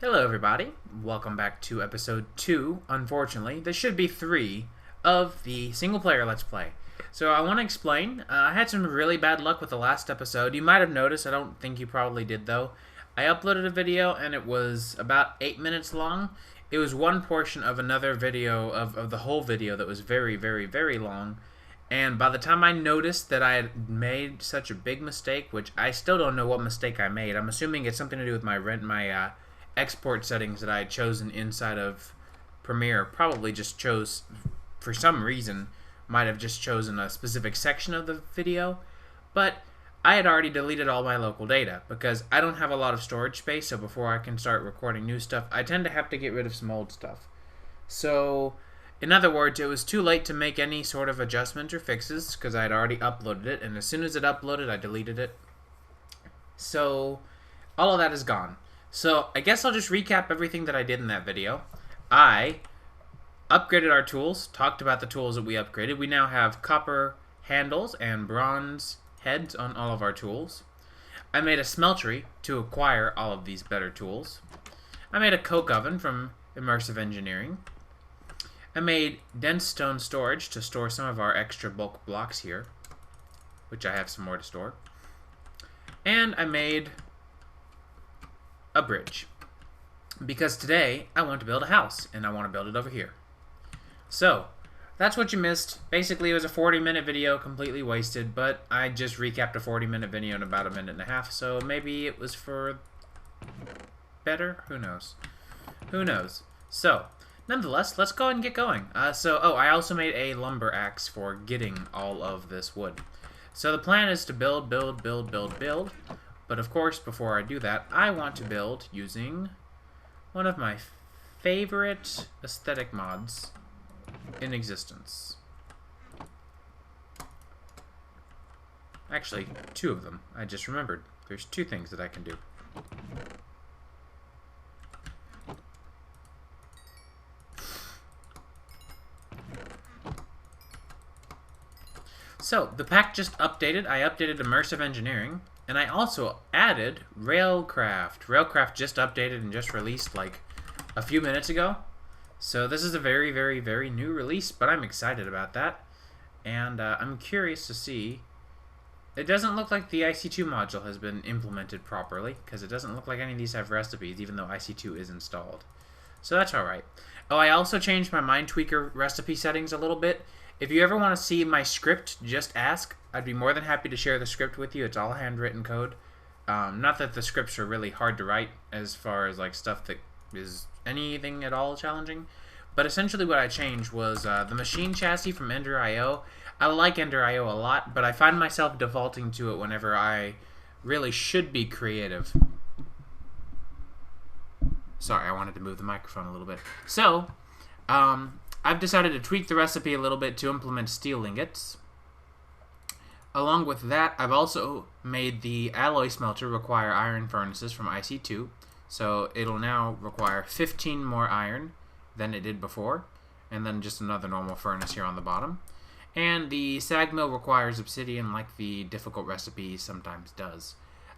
Hello everybody, welcome back to episode 2, unfortunately. This should be 3 of the single player Let's Play. So I want to explain, I had some really bad luck with the last episode. You might have noticed, I don't think you probably did though. I uploaded a video and it was about 8 minutes long. It was one portion of another video, of the whole video that was very, very, very long. And by the time I noticed that I had made such a big mistake, which I still don't know what mistake I made. I'm assuming it's something to do with my export settings that I had chosen inside of Premiere. Probably just chose, for some reason, might have just chosen a specific section of the video, but I had already deleted all my local data because I don't have a lot of storage space, so before I can start recording new stuff, I tend to have to get rid of some old stuff. So, in other words, it was too late to make any sort of adjustments or fixes because I had already uploaded it, and as soon as it uploaded, I deleted it. So, all of that is gone. So, I guess I'll just recap everything that I did in that video. I upgraded our tools, talked about the tools that we upgraded. We now have copper handles and bronze heads on all of our tools. I made a smeltery to acquire all of these better tools. I made a coke oven from Immersive Engineering. I made dense stone storage to store some of our extra bulk blocks here, which I have some more to store. And I made a bridge, because today I want to build a house and I want to build it over here. So that's what you missed. Basically it was a 40-minute video, completely wasted, but I just recapped a 40-minute video in about a minute and a half, so maybe it was for better? Who knows? Who knows? So nonetheless, let's go ahead and get going. I also made a lumber axe for getting all of this wood. So the plan is to build, but of course, before I do that, I want to build using one of my favorite aesthetic mods in existence. Actually, 2 of them. I just remembered. There's 2 things that I can do. So, the pack just updated. I updated Immersive Engineering. And I also added Railcraft. Railcraft just updated and just released like a few minutes ago. So this is a very, very, very new release, but I'm excited about that. And I'm curious to see. It doesn't look like the IC2 module has been implemented properly, because it doesn't look like any of these have recipes, even though IC2 is installed. So that's alright. Oh, I also changed my Mindtweaker recipe settings a little bit. If you ever want to see my script, just ask. I'd be more than happy to share the script with you. It's all handwritten code. Not that the scripts are really hard to write as far as like stuff that is anything at all challenging. But essentially what I changed was the machine chassis from Ender.io. I like Ender.io a lot, but I find myself defaulting to it whenever I really should be creative. Sorry, I wanted to move the microphone a little bit. So, I've decided to tweak the recipe a little bit to implement steel ingots. Along with that, I've also made the alloy smelter require iron furnaces from IC2. So it'll now require 15 more iron than it did before. And then just another normal furnace here on the bottom. And the sag mill requires obsidian like the difficult recipe sometimes does.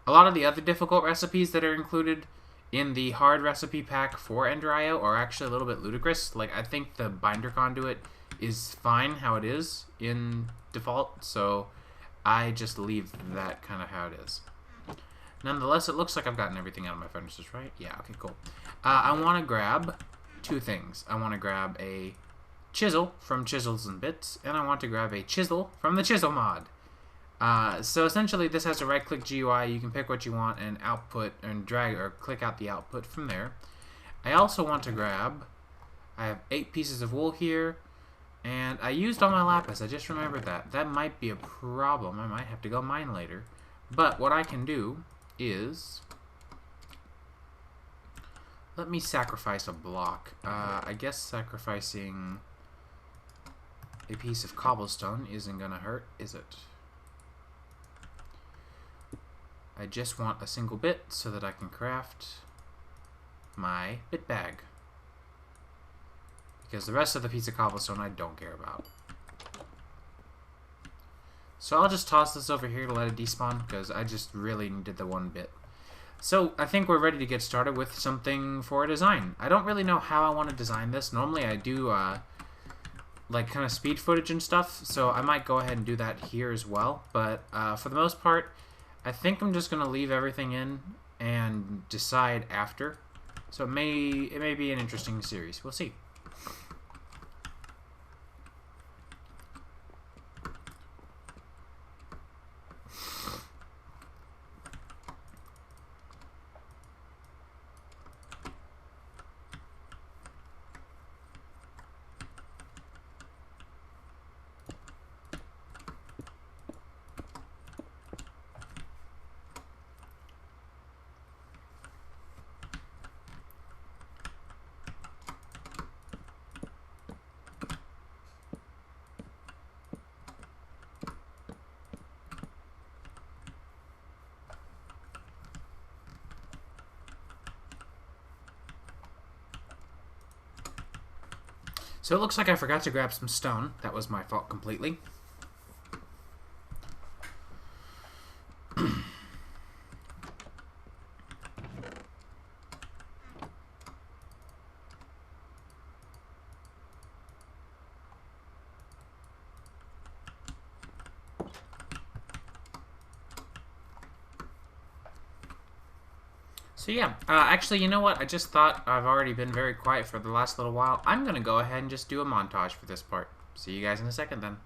A lot of the other difficult recipes that are included in the hard recipe pack for Ender.io are actually a little bit ludicrous. Like, I think the binder conduit is fine how it is in default, so I just leave that kind of how it is. Nonetheless, it looks like I've gotten everything out of my furnaces, right? Yeah, okay, cool. I want to grab 2 things. I want to grab a chisel from Chisels and Bits, and I want to grab a chisel from the Chisel mod. So essentially, this has a right-click GUI. You can pick what you want and output and drag or click out the output from there. I also want to grab, I have 8 pieces of wool here, and I used all my lapis. I just remembered that. That might be a problem. I might have to go mine later. But what I can do is, let me sacrifice a block. I guess sacrificing a piece of cobblestone isn't gonna hurt, is it? I just want a single bit so that I can craft my bit bag. Because the rest of the piece of cobblestone I don't care about. So I'll just toss this over here to let it despawn, because I just really needed the 1 bit. So I think we're ready to get started with something for a design. I don't really know how I want to design this. Normally I do like kind of speed footage and stuff, so I might go ahead and do that here as well. But for the most part, I think I'm just going to leave everything in and decide after. So it may be an interesting series. We'll see. So it looks like I forgot to grab some stone. That was my fault completely. So yeah, actually, you know what? I just thought I've already been very quiet for the last little while. I'm going to go ahead and just do a montage for this part. See you guys in a second then.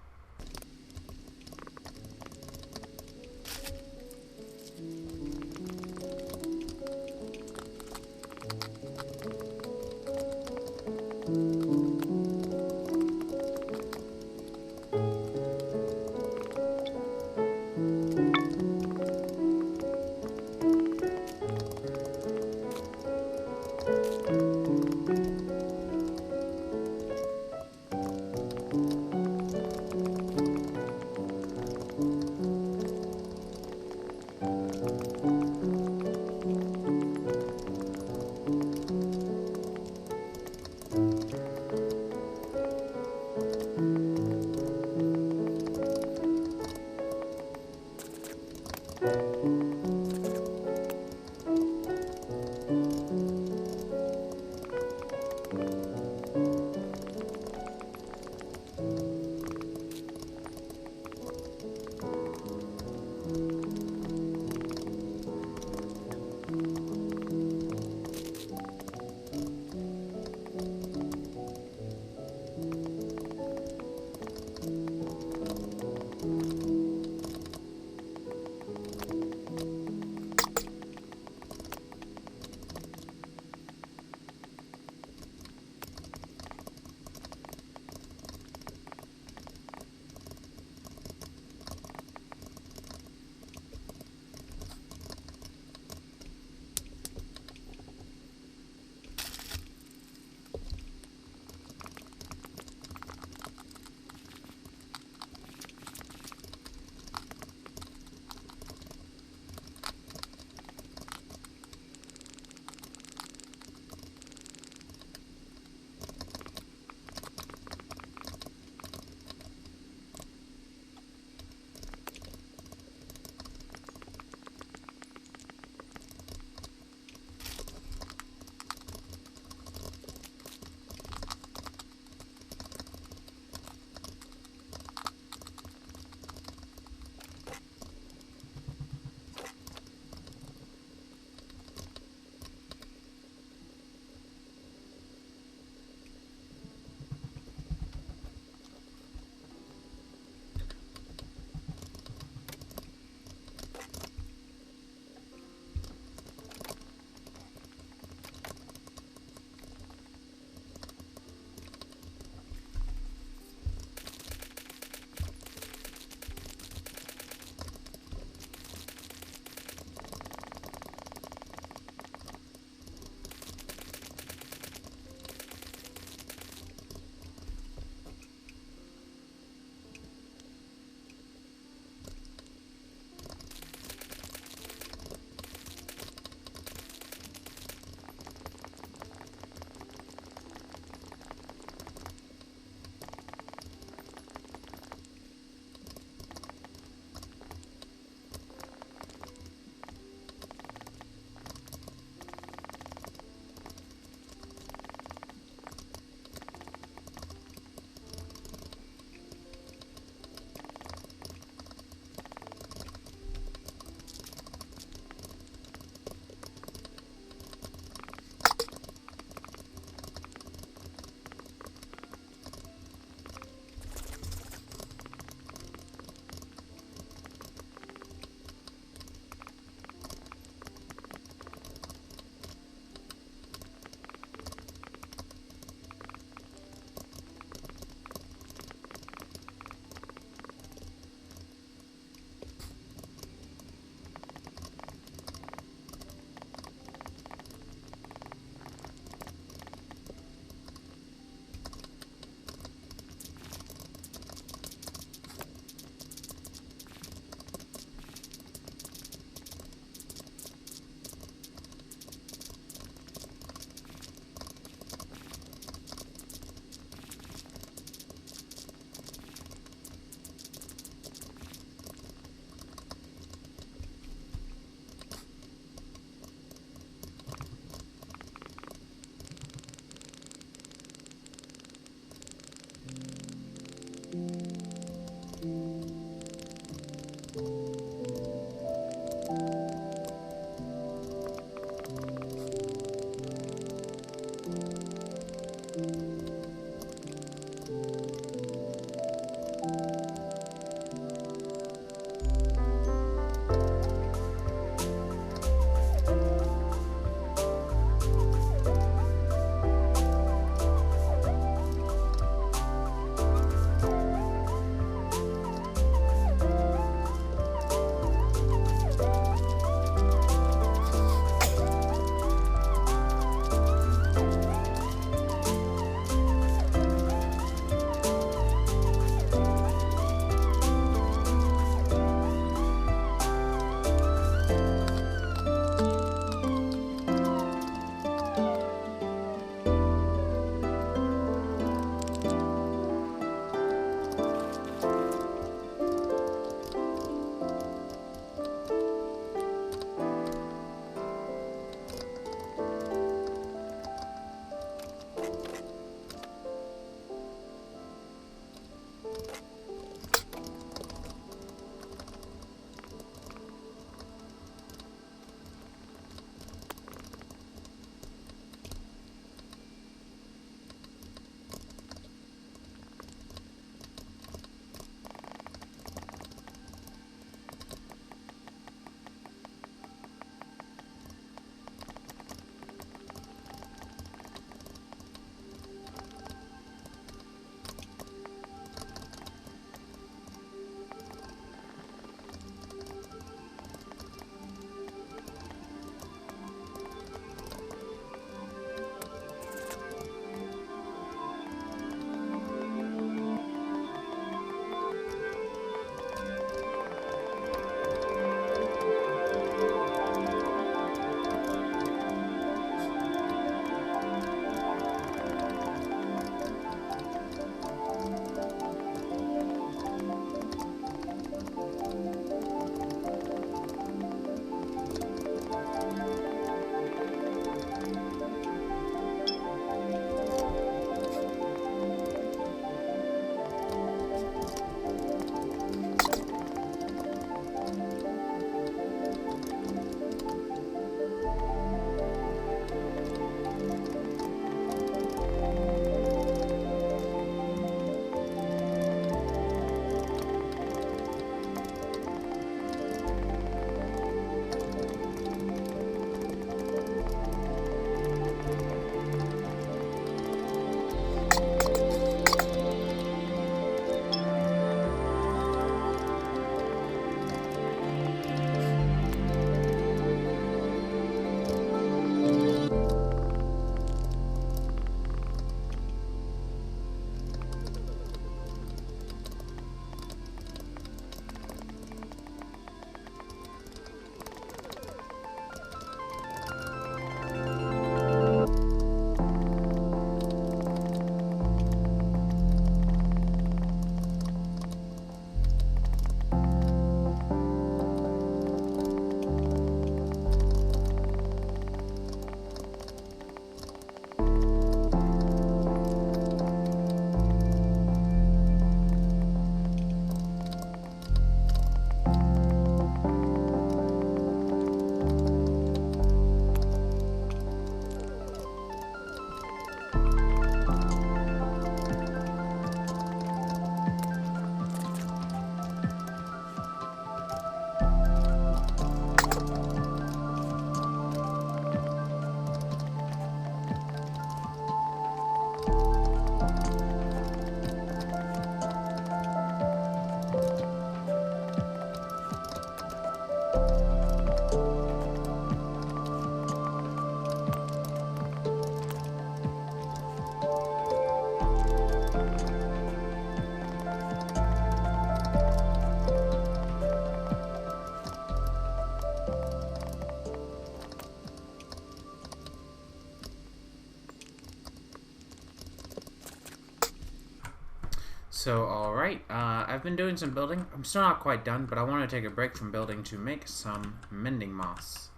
So, alright, I've been doing some building. I'm still not quite done, but I want to take a break from building to make some mending moss.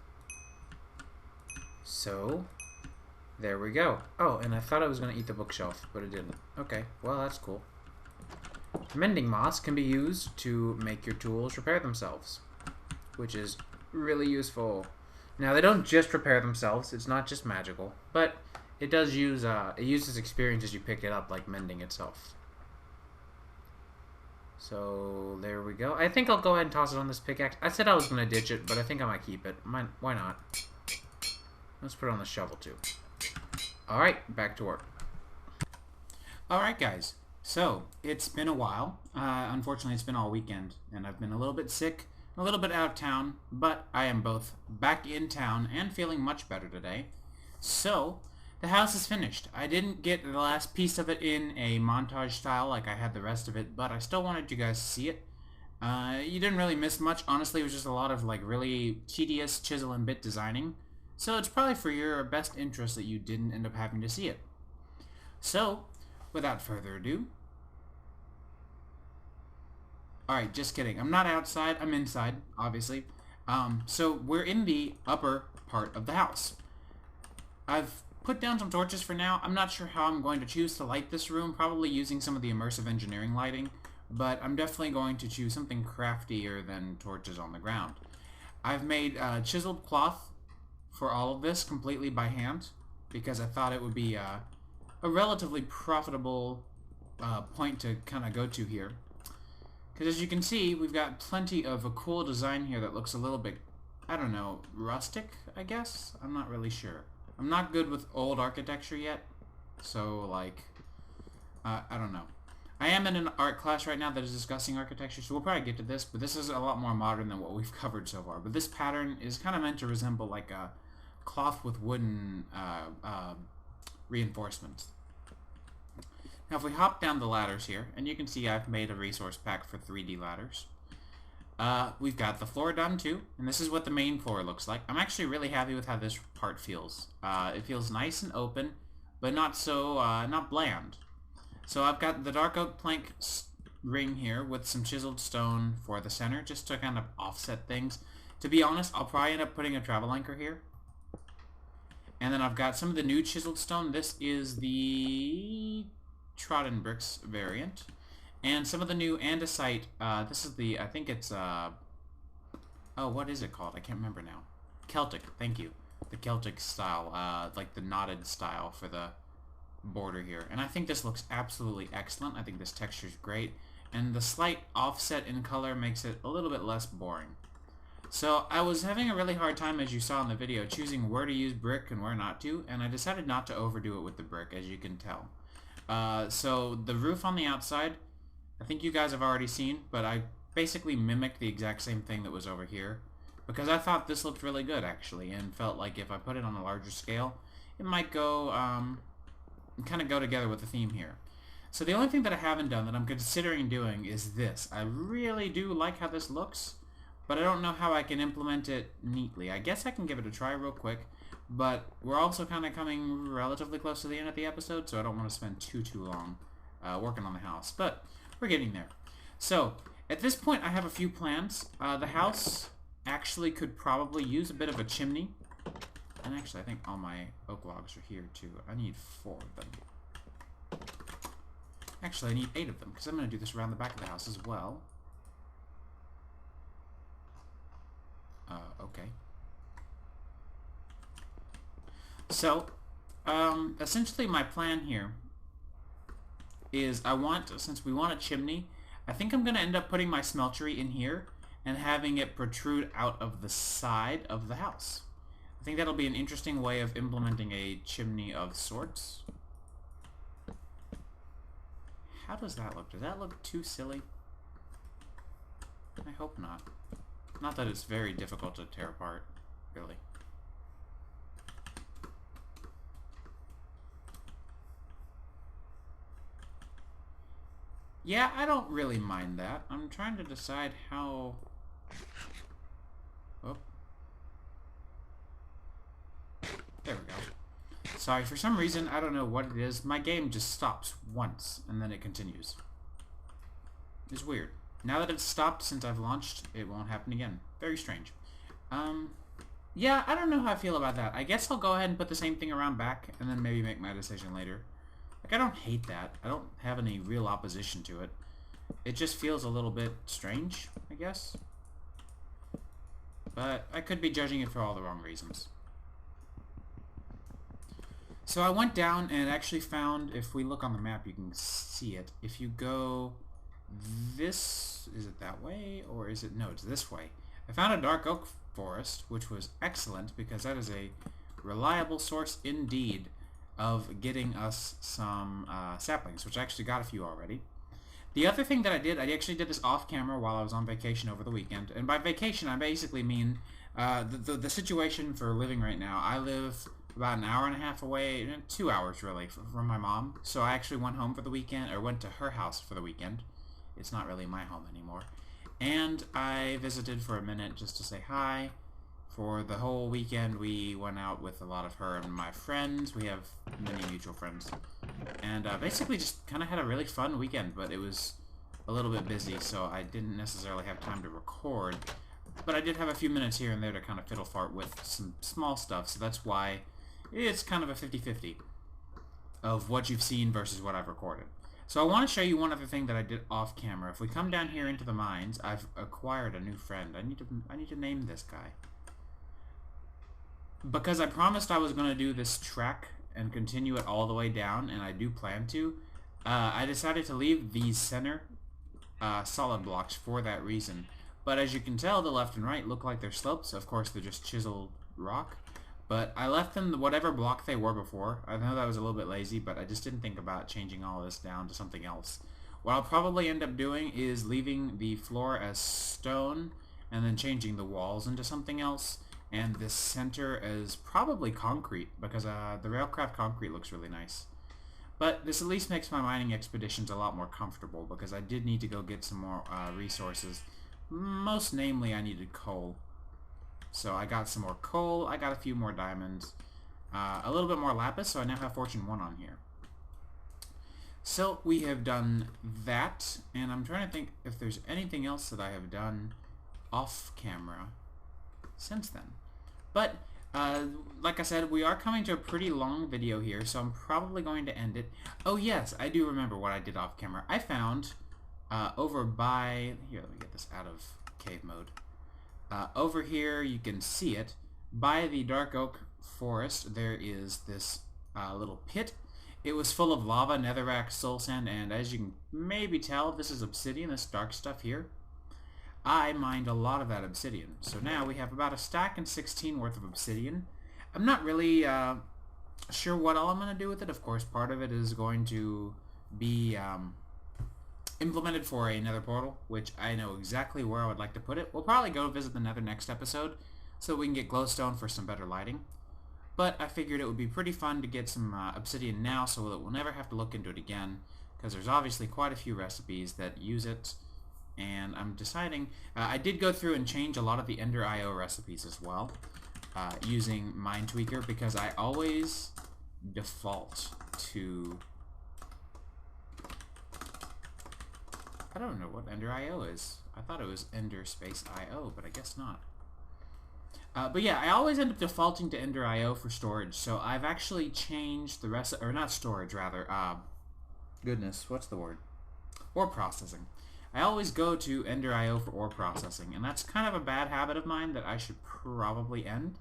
So, there we go. Oh, and I thought I was going to eat the bookshelf, but it didn't. Okay, well, that's cool. Mending moss can be used to make your tools repair themselves, which is really useful. Now, they don't just repair themselves. It's not just magical, but it does use, it uses experience as you pick it up, like mending itself. So, there we go. I think I'll go ahead and toss it on this pickaxe. I said I was going to ditch it, but I think I might keep it. Why not? Let's put it on the shovel, too. Alright, back to work. Alright, guys. So, it's been a while. Unfortunately, it's been all weekend, and I've been a little bit sick, a little bit out of town, but I am both back in town and feeling much better today. So, the house is finished. I didn't get the last piece of it in a montage style like I had the rest of it, but I still wanted you guys to see it. You didn't really miss much. Honestly, it was just a lot of like really tedious chisel and bit designing. So it's probably for your best interest that you didn't end up having to see it. So, without further ado... Alright, just kidding. I'm not outside, I'm inside, obviously. So we're in the upper part of the house. I've put down some torches for now. I'm not sure how I'm going to choose to light this room, probably using some of the immersive engineering lighting, but I'm definitely going to choose something craftier than torches on the ground. I've made chiseled cloth for all of this completely by hand, because I thought it would be a relatively profitable point to kind of go to here. Because as you can see, we've got plenty of a cool design here that looks a little bit, I don't know, rustic, I guess? I'm not really sure. I'm not good with old architecture yet, so, like, I don't know. I am in an art class right now that is discussing architecture, so we'll probably get to this, but this is a lot more modern than what we've covered so far. But this pattern is kind of meant to resemble, like, a cloth with wooden reinforcements. Now, if we hop down the ladders here, and you can see I've made a resource pack for 3D ladders. We've got the floor done too, and this is what the main floor looks like. I'm actually really happy with how this part feels. It feels nice and open, but not so, not bland. So I've got the dark oak plank ring here with some chiseled stone for the center, just to kind of offset things. To be honest, I'll probably end up putting a travel anchor here. And then I've got some of the new chiseled stone. This is the trodden bricks variant. And some of the new andesite, this is the, I think it's, oh, what is it called? I can't remember now. Celtic, thank you. The Celtic style, like the knotted style for the border here. And I think this looks absolutely excellent. I think this texture is great. And the slight offset in color makes it a little bit less boring. So I was having a really hard time, as you saw in the video, choosing where to use brick and where not to. And I decided not to overdo it with the brick, as you can tell. So the roof on the outside, I think you guys have already seen, but I basically mimicked the exact same thing that was over here because I thought this looked really good actually and felt like if I put it on a larger scale it might go kind of go together with the theme here. So the only thing that I haven't done that I'm considering doing is this. I really do like how this looks, but I don't know how I can implement it neatly. I guess I can give it a try real quick, but we're also kind of coming relatively close to the end of the episode, so I don't want to spend too long working on the house. But we're getting there. So, at this point, I have a few plans. The house actually could probably use a bit of a chimney. And actually, I think all my oak logs are here, too. I need 4 of them. Actually, I need 8 of them, because I'm going to do this around the back of the house as well. Okay. So, essentially my plan here is since we want a chimney, I think I'm going to end up putting my smeltery in here and having it protrude out of the side of the house. I think that'll be an interesting way of implementing a chimney of sorts. How does that look? Does that look too silly? I hope not. Not that it's very difficult to tear apart, really. Yeah, I don't really mind that. I'm trying to decide how... Oh. There we go. Sorry, for some reason, I don't know what it is. My game just stops once, and then it continues. is weird. Now that it's stopped since I've launched, it won't happen again. Very strange. Yeah, I don't know how I feel about that. I guess I'll go ahead and put the same thing around back, and then maybe make my decision later. Like, I don't hate that. I don't have any real opposition to it. It just feels a little bit strange, I guess. But I could be judging it for all the wrong reasons. So I went down and actually found, if we look on the map, you can see it. If you go this, is it that way, or is it, no, it's this way. I found a dark oak forest, which was excellent because that is a reliable source indeed of getting us some saplings, which I actually got a few already. The other thing that I actually did this off camera while I was on vacation over the weekend. And by vacation, I basically mean the situation for living right now. I live about an hour and a half away, 2 hours really, from my mom. So I actually went home for the weekend, or went to her house for the weekend. It's not really my home anymore. And I visited for a minute just to say hi. For the whole weekend, we went out with a lot of her and my friends. We have many mutual friends. And basically just kind of had a really fun weekend, but it was a little bit busy, so I didn't necessarily have time to record. But I did have a few minutes here and there to kind of fiddle fart with some small stuff, so that's why it's kind of a 50-50 of what you've seen versus what I've recorded. So I want to show you one other thing that I did off camera. If we come down here into the mines, I've acquired a new friend. I need to name this guy. Because I promised I was going to do this track and continue it all the way down, and I do plan to, I decided to leave these center solid blocks for that reason. But as you can tell, the left and right look like they're slopes. Of course, they're just chiseled rock. But I left them whatever block they were before. I know that was a little bit lazy, but I just didn't think about changing all this down to something else. What I'll probably end up doing is leaving the floor as stone, and then changing the walls into something else, and this center is probably concrete, because the Railcraft concrete looks really nice. But this at least makes my mining expeditions a lot more comfortable, because I did need to go get some more resources. Most namely, I needed coal. So I got some more coal, I got a few more diamonds, a little bit more lapis, so I now have Fortune 1 on here. So we have done that, and I'm trying to think if there's anything else that I have done off camera since then. But like I said, we are coming to a pretty long video here, so I'm probably going to end it. Oh yes, I do remember what I did off camera. I found over by here, let me get this out of cave mode. Over here, you can see it. By the dark oak forest, there is this little pit. It was full of lava, netherrack, soul sand, and as you can maybe tell, this is obsidian, this dark stuff here. I mined a lot of that obsidian. So now we have about a stack and 16 worth of obsidian. I'm not really sure what all I'm going to do with it. Of course, part of it is going to be implemented for a nether portal, which I know exactly where I would like to put it. We'll probably go visit the nether next episode so we can get glowstone for some better lighting. But I figured it would be pretty fun to get some obsidian now so that we'll never have to look into it again, because there's obviously quite a few recipes that use it. And I'm deciding, I did go through and change a lot of the Ender IO recipes as well, using Mine Tweaker, because I always default to, I don't know what Ender IO is. I thought it was Ender Space IO, but I guess not. But yeah, I always end up defaulting to Ender IO for storage, so I've actually changed the rest, or not storage, rather, goodness, what's the word? Ore processing. I always go to Ender IO for ore processing, and that's kind of a bad habit of mine that I should probably end.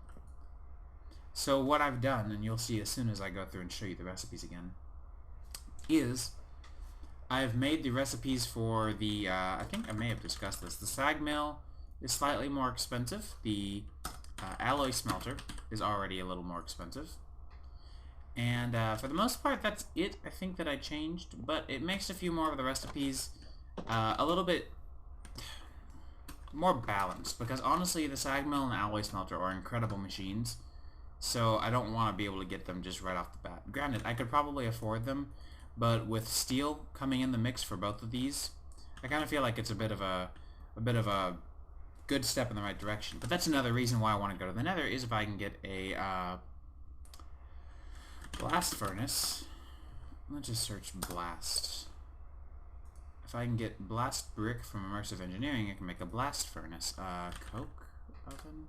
So what I've done, and you'll see as soon as I go through and show you the recipes again, is I've made the recipes for the, I think I may have discussed this, the sag mill is slightly more expensive, the alloy smelter is already a little more expensive, and for the most part that's it, I think, that I changed, but it makes a few more of the recipes a little bit more balanced, because honestly the sag mill and the alloy smelter are incredible machines, so I don't want to be able to get them just right off the bat. Granted, I could probably afford them, but with steel coming in the mix for both of these, I kind of feel like it's a bit of a good step in the right direction. But that's another reason why I want to go to the nether, is if I can get a blast furnace. Let's just search blast if I can get blast brick from immersive engineering, I can make a blast furnace. Coke oven?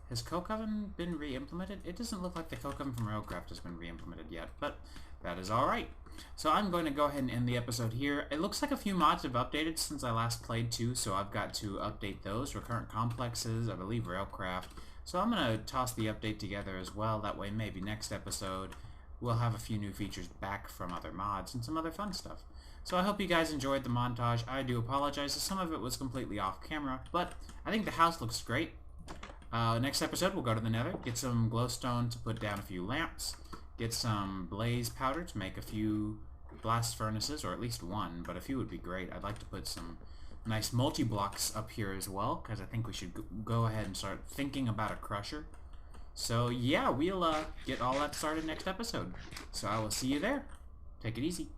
Has coke oven been re-implemented? It doesn't look like the coke oven from Railcraft has been re-implemented yet, but that is alright. So I'm going to go ahead and end the episode here. It looks like a few mods have updated since I last played too, so I've got to update those. Recurrent complexes, I believe Railcraft. So I'm going to toss the update together as well. That way maybe next episode we'll have a few new features back from other mods and some other fun stuff. So I hope you guys enjoyed the montage. I do apologize if some of it was completely off camera, but I think the house looks great. Next episode, we'll go to the nether, get some glowstone to put down a few lamps, get some blaze powder to make a few blast furnaces, or at least one, but a few would be great. I'd like to put some nice multi-blocks up here as well, because I think we should go ahead and start thinking about a crusher. So yeah, we'll get all that started next episode. So I will see you there. Take it easy.